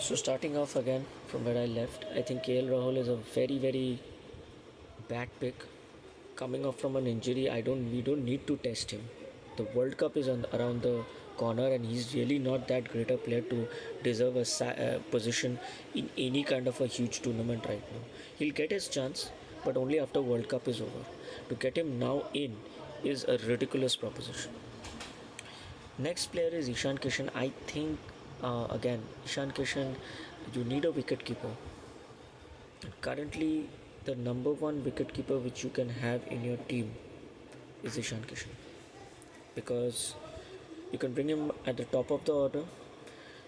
So starting off again from where I left, I think KL Rahul is a very very bad pick. Coming off from an injury, we don't need to test him. The World Cup is around the corner, and he's really not that great a player to deserve a position in any kind of a huge tournament right now. He'll get his chance, but only after World Cup is over. To get him now in is a ridiculous proposition. Next player is Ishan Kishan. I think again Ishan Kishan, you need a wicket keeper. Currently, the number one wicket keeper which you can have in your team is Ishan Kishan, because you can bring him at the top of the order.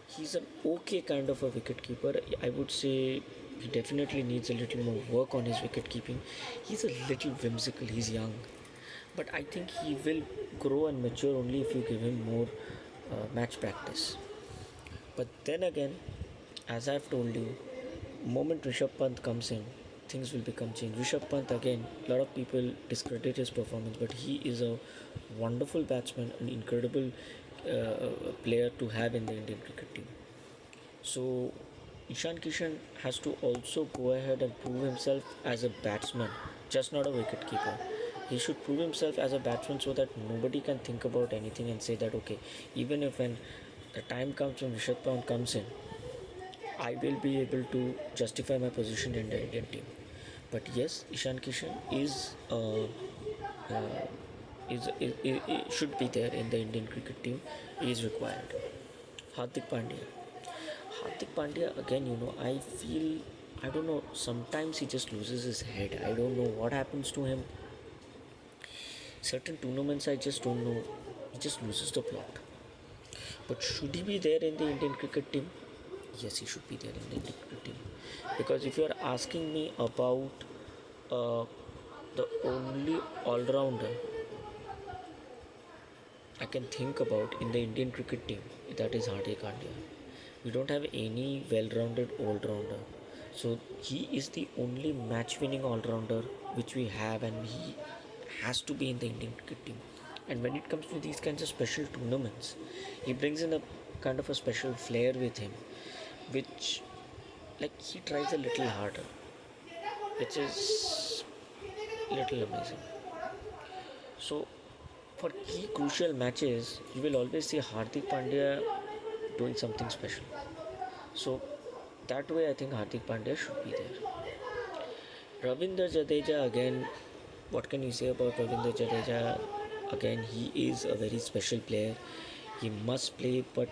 He's an okay kind of a wicket keeper. I would say he definitely needs a little more work on his wicket keeping. He's a little whimsical. He's young, but I think he will grow and mature only if you give him more match practice. But then again, as I've told you, moment Rishabh Pant comes in, things will become changed. Rishabh Pant, again, a lot of people discredit his performance, but he is a wonderful batsman, an incredible player to have in the Indian cricket team. So Ishan Kishan has to also go ahead and prove himself as a batsman, just not a wicket keeper. He should prove himself as a batsman so that nobody can think about anything and say that okay, even if when the time comes when Rishabh Pant comes in, I will be able to justify my position in the Indian team. But yes, Ishan Kishan uh, should be there in the Indian cricket team. He is required. Hardik Pandya. Hardik Pandya again. I feel, I don't know. Sometimes he just loses his head. I don't know what happens to him. Certain tournaments, I just don't know. He just loses the plot. But should he be there in the Indian cricket team? Yes, he should be there in the Indian cricket team. Because if you are asking me about uh, the only all-rounder I can think about in the Indian cricket team, that is Hardik Pandya. We don't have any well-rounded all-rounder. So he is the only match-winning all-rounder which we have, and he has to be in the Indian cricket team. And when it comes to these kinds of special tournaments, he brings in a kind of a special flair with him, which, like, he tries a little harder, which is little amazing. So for key crucial matches, you will always see Hardik Pandya doing something special. So that way, I think Hardik Pandya should be there. Ravindra Jadeja, again, what can you say about Ravindra Jadeja? Again, he is a very special player. He must play, but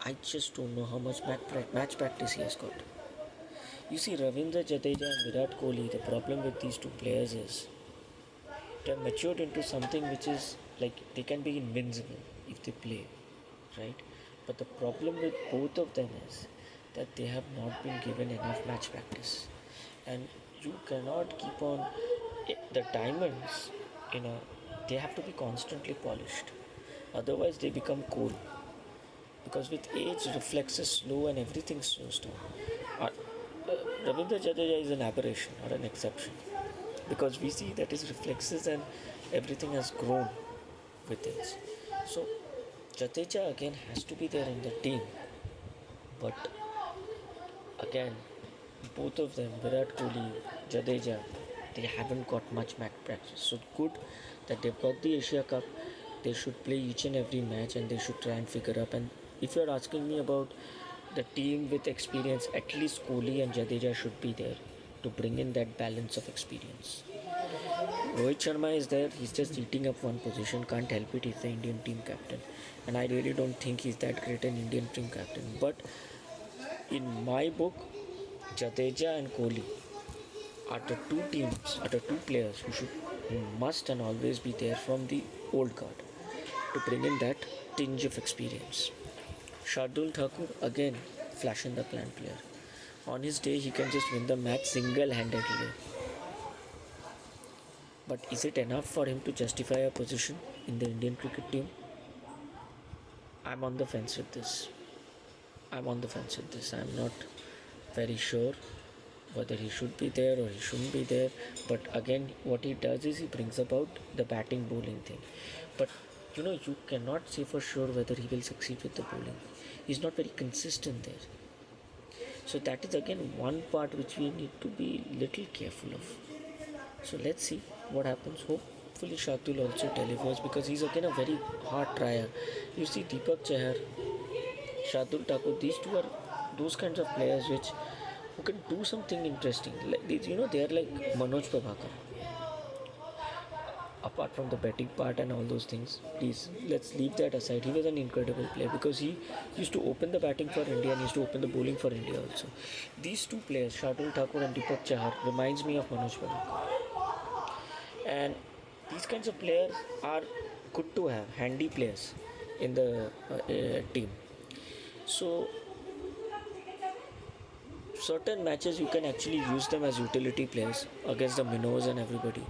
I just don't know how much match practice he has got. You see, Ravindra Jadeja and Virat Kohli, the problem with these two players is they have matured into something which is like they can be invincible if they play, right? But the problem with both of them is that they have not been given enough match practice, and you cannot keep on the diamonds, they have to be constantly polished, otherwise they become cool, because with age reflexes slow and everything slows down. uh, Ravindra Jadeja is an aberration or an exception, because we see that his reflexes and everything has grown with age. So Jadeja again has to be there in the team, but again, both of them, Virat Kohli, Jadeja, they haven't got much match practice. So good that they've got the Asia Cup. They should play each and every match, and they should try and figure up. And if you're asking me about the team with experience, at least Kohli and Jadeja should be there to bring in that balance of experience. Rohit Sharma is there. He's just eating up one position. Can't help it. He's the Indian team captain, and I really don't think he's that great an Indian team captain. But in my book, Jadeja and Kohli are the two players who must and always be there from the old guard to bring in that tinge of experience. Shardul Thakur, again, flash in the pan player. On his day, he can just win the match single-handedly. But is it enough for him to justify a position in the Indian cricket team? I'm on the fence with this. I'm not very sure whether he should be there or he shouldn't be there. But again, what he does is he brings about the batting bowling thing. But you cannot say for sure whether he will succeed with the bowling. He's not very consistent there. So that is again one part which we need to be little careful of. So let's see what happens. Hopefully Shardul also delivers, because he's again a very hard trier. You see Deepak Chahar, Shardul Thakur, these two are those kinds of players which who can do something interesting. Like these, they are like Manoj Prabhakar. Apart from the betting part and all those things, please let's leave that aside. He was an incredible player because he used to open the batting for India and used to open the bowling for India also. These two players, Shardul Thakur and Deepak Chahar, reminds me of Manoj Prabhakar. And these kinds of players are good to have, handy players in the team. So certain matches you can actually use them as utility players against the minnows and everybody,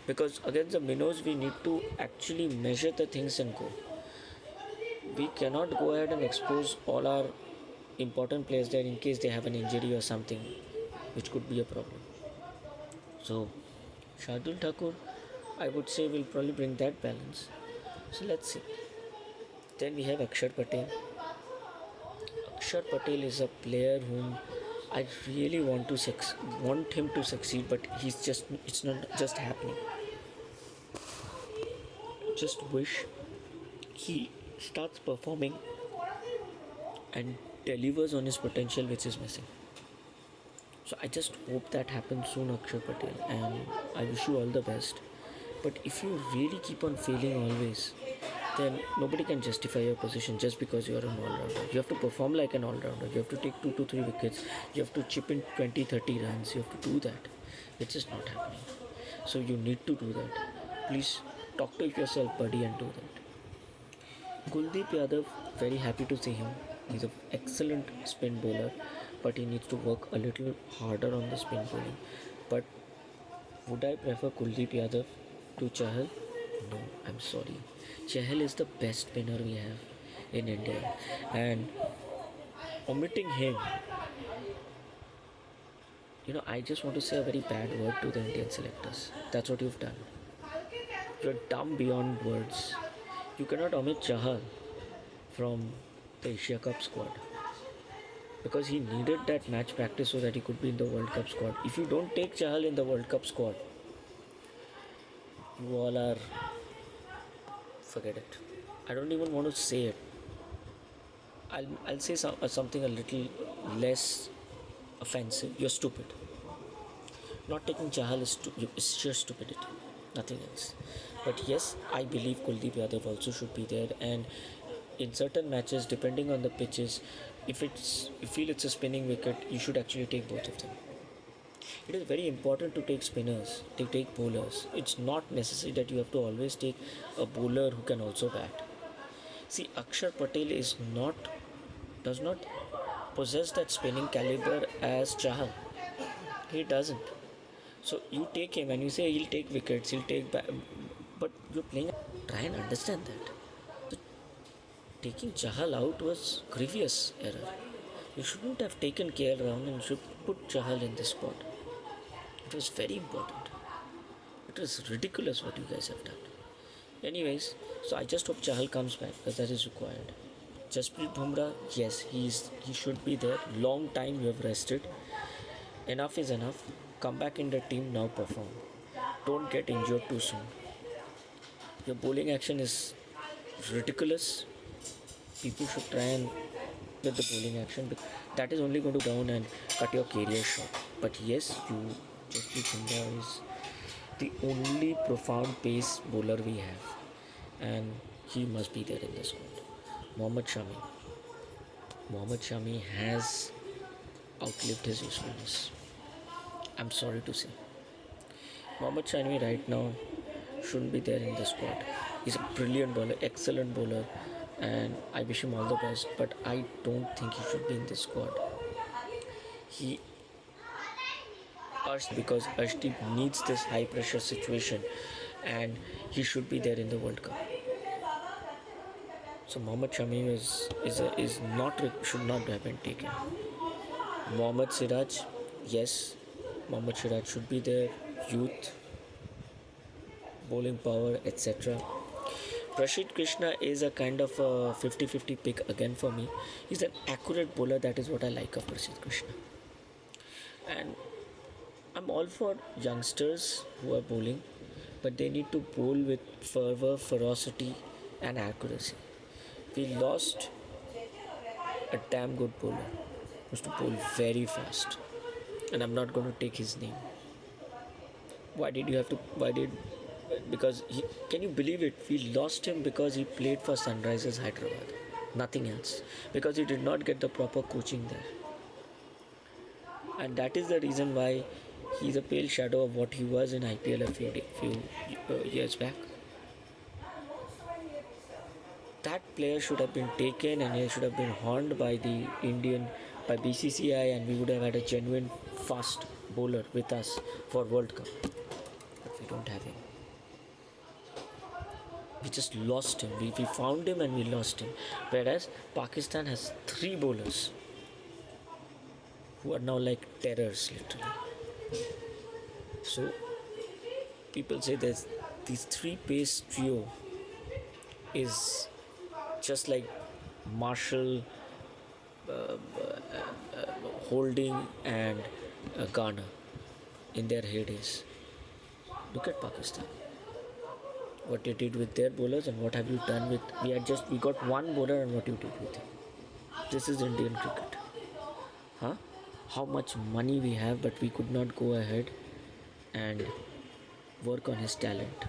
because against the minnows we need to actually measure the things and go. We cannot go ahead and expose all our important players there in case they have an injury or something, which could be a problem. So Shardul Thakur, I would say, will probably bring that balance. So let's see. Then we have Akshar Patel. Akshar Patel is a player whom I really want him to succeed, but it's not just happening. Just wish he starts performing and delivers on his potential, which is missing. So I just hope that happens soon, Akshar Patel, and I wish you all the best. But if you really keep on failing always, then nobody can justify your position just because you are an all-rounder. You have to perform like an all-rounder. You have to take 2 to 3 wickets. You have to chip in 20, 30 runs. You have to do that. It's just not happening. So you need to do that. Please talk to yourself, buddy, and do that. Kuldeep Yadav, very happy to see him. He's an excellent spin bowler, but he needs to work a little harder on the spin bowling. But would I prefer Kuldeep Yadav to Chahal? No, I'm sorry. Chahal is the best spinner we have in India, and omitting him, I just want to say a very bad word to the Indian selectors. That's what you've done. You're dumb beyond words. You cannot omit Chahal from the Asia Cup squad because he needed that match practice so that he could be in the World Cup squad. If you don't take Chahal in the World Cup squad, you all are, forget it. I don't even want to say it. I'll say something a little less offensive. You're stupid. Not taking Chahal is just stupidity, nothing else. But yes, I believe Kuldeep Yadav also should be there, and in certain matches, depending on the pitches, if you feel it's a spinning wicket, you should actually take both of them. It is very important to take spinners, to take bowlers. It's not necessary that you have to always take a bowler who can also bat. See, Akshar Patel does not possess that spinning caliber as Chahal. He doesn't. So you take him and you say he'll take wickets, but you're playing. Try and understand that. So taking Chahal out was grievous error. You shouldn't have taken KL Rahul and should put Chahal in this spot. It was very important. It was ridiculous what you guys have done. Anyways, so I just hope Chahal comes back because that is required. Jasprit Bumrah, yes, he should be there. Long time you have rested. Enough is enough. Come back in the team now. Perform. Don't get injured too soon. Your bowling action is ridiculous. People should try and get the bowling action, but that is only going to down and cut your career short. But yes, Jasprit Bumrah is the only profound pace bowler we have, and he must be there in the squad. Mohammad Shami. Mohammad Shami has outlived his usefulness. I'm sorry to say. Mohammad Shami right now shouldn't be there in the squad. He's a brilliant bowler, excellent bowler, and I wish him all the best, but I don't think he should be in this squad. He because Arshdeep needs this high pressure situation, and he should be there in the World Cup. So Mohammad Shami should not have been taken. Mohammad Siraj, yes, Mohammad Siraj should be there. Youth, bowling power, etc. Rashid Krishna is a kind of a 50-50 pick again for me. He's an accurate bowler, that is what I like of Rashid Krishna. And I'm all for youngsters who are bowling, but they need to bowl with fervor, ferocity, and accuracy. We lost a damn good bowler who used to bowl very fast, and I'm not going to take his name. Why did you have to? Why did? Because he, can you believe it? We lost him because he played for Sunrisers Hyderabad. Nothing else. Because he did not get the proper coaching there. And that is the reason why he's a pale shadow of what he was in IPL a few years back. That player should have been taken and he should have been horned by the by BCCI, and we would have had a genuine fast bowler with us for World Cup. But we don't have him. We just lost him. We found him and we lost him. Whereas Pakistan has three bowlers who are now like terrors, literally. So people say there's these three pace trio is just like Marshall, Holding, and Garner in their heydays. Look at Pakistan. What you did with their bowlers and what have you done with? We got one bowler and what you did with him. This is Indian cricket. Huh? How much money we have, but we could not go ahead and work on his talent.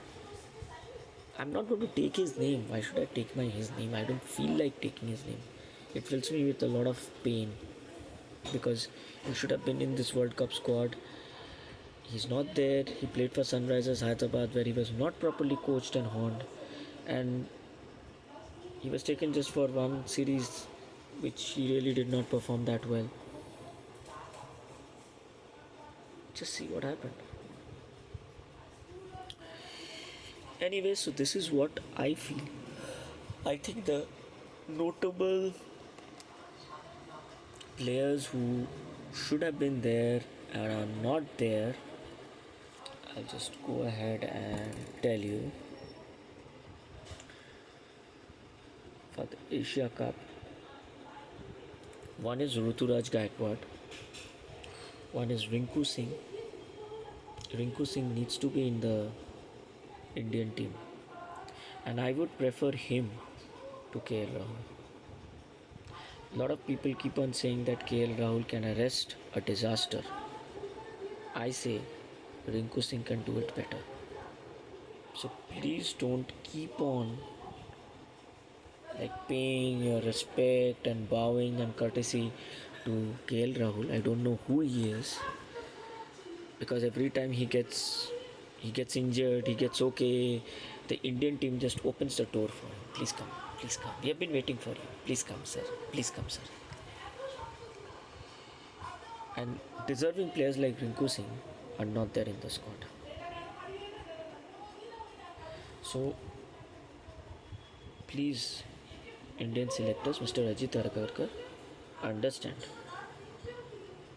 I'm not going to take his name. Why should I take his name? I don't feel like taking his name. It fills me with a lot of pain because he should have been in this World Cup squad. He's not there. He played for Sunrisers Hyderabad where he was not properly coached and honed, and he was taken just for one series which he really did not perform that well. Just see what happened. Anyway, so this is what I feel. I think the notable players who should have been there and are not there, I'll just go ahead and tell you. For the Asia Cup, one is Ruturaj Gaikwad, one is Rinku Singh. Rinku Singh needs to be in the Indian team, and I would prefer him to KL Rahul. A lot of people keep on saying that KL Rahul can arrest a disaster. I say Rinku Singh can do it better. So please don't keep on like paying your respect and bowing and courtesy to KL Rahul. I don't know who he is, because every time he gets injured, he gets okay, the Indian team just opens the door for him. Please come, please come. We have been waiting for you. Please come, sir. Please come, sir. And deserving players like Rinku Singh are not there in the squad. So please, Indian selectors, Mr. Ajit Agarkar, understand.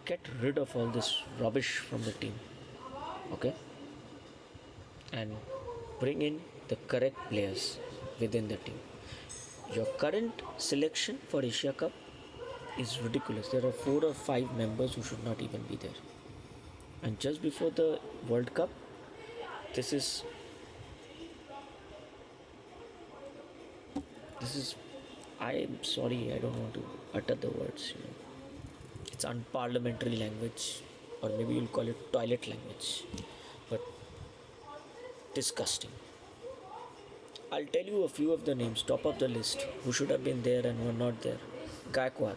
Get rid of all this rubbish from the team. Okay? And bring in the correct players within the team. Your current selection for Asia Cup is ridiculous. There are 4 or 5 members who should not even be there. And just before the World Cup, this is I am sorry, I don't want to utter the words. It's unparliamentary language, or maybe you'll call it toilet language, but disgusting. I'll tell you a few of the names, top of the list, who should have been there and were not there. Gaikwad,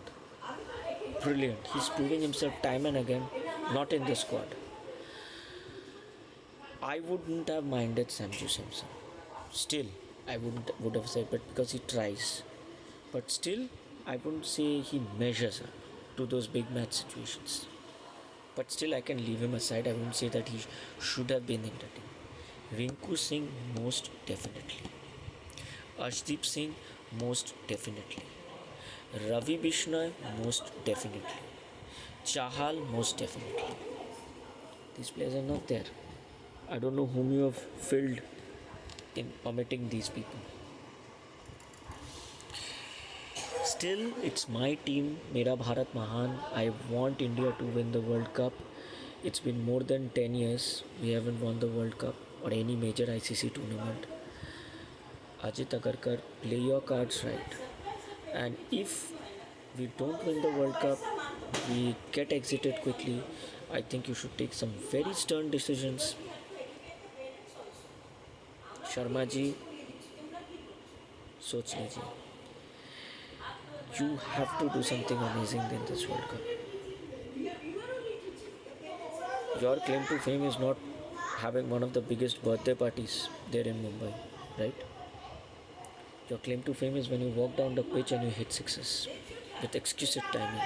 brilliant. He's proving himself time and again, not in the squad. I wouldn't have minded Sanju Samson. Still, I would have said, but because he tries. But still, I wouldn't say he measures up to those big match situations. But still, I can leave him aside. I wouldn't say that he should have been in the team. Rinku Singh, most definitely. Arshdeep Singh, most definitely. Ravi Bishnoi, most definitely. Chahal, most definitely. These players are not there. I don't know whom you have filled in omitting these people. Still, it's my team, Mera Bharat Mahan. I want India to win the World Cup. It's been more than 10 years we haven't won the World Cup or any major ICC tournament. Ajit Agarkar, play your cards right. And if we don't win the World Cup, we get exited quickly, I think you should take some very stern decisions. Sharma ji, सोच लीजिए. You have to do something amazing in this World Cup. Your claim to fame is not having one of the biggest birthday parties there in Mumbai, right? Your claim to fame is when you walk down the pitch and you hit sixes with exquisite timing.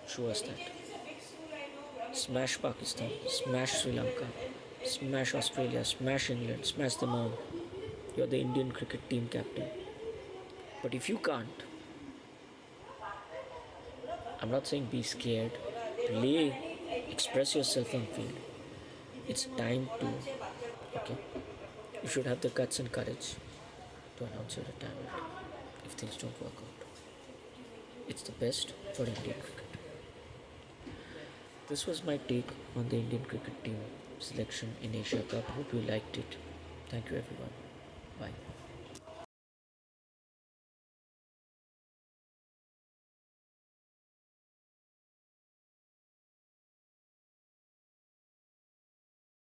Show us that. Smash Pakistan, smash Sri Lanka, smash Australia, smash England, smash them all. You're the Indian cricket team captain. But if you can't, I'm not saying be scared. Play, express yourself on field. It's time to, okay, you should have the guts and courage to announce your retirement if things don't work out. It's the best for Indian cricket. This was my take on the Indian cricket team selection in Asia Cup. Hope you liked it. Thank you everyone. Bye.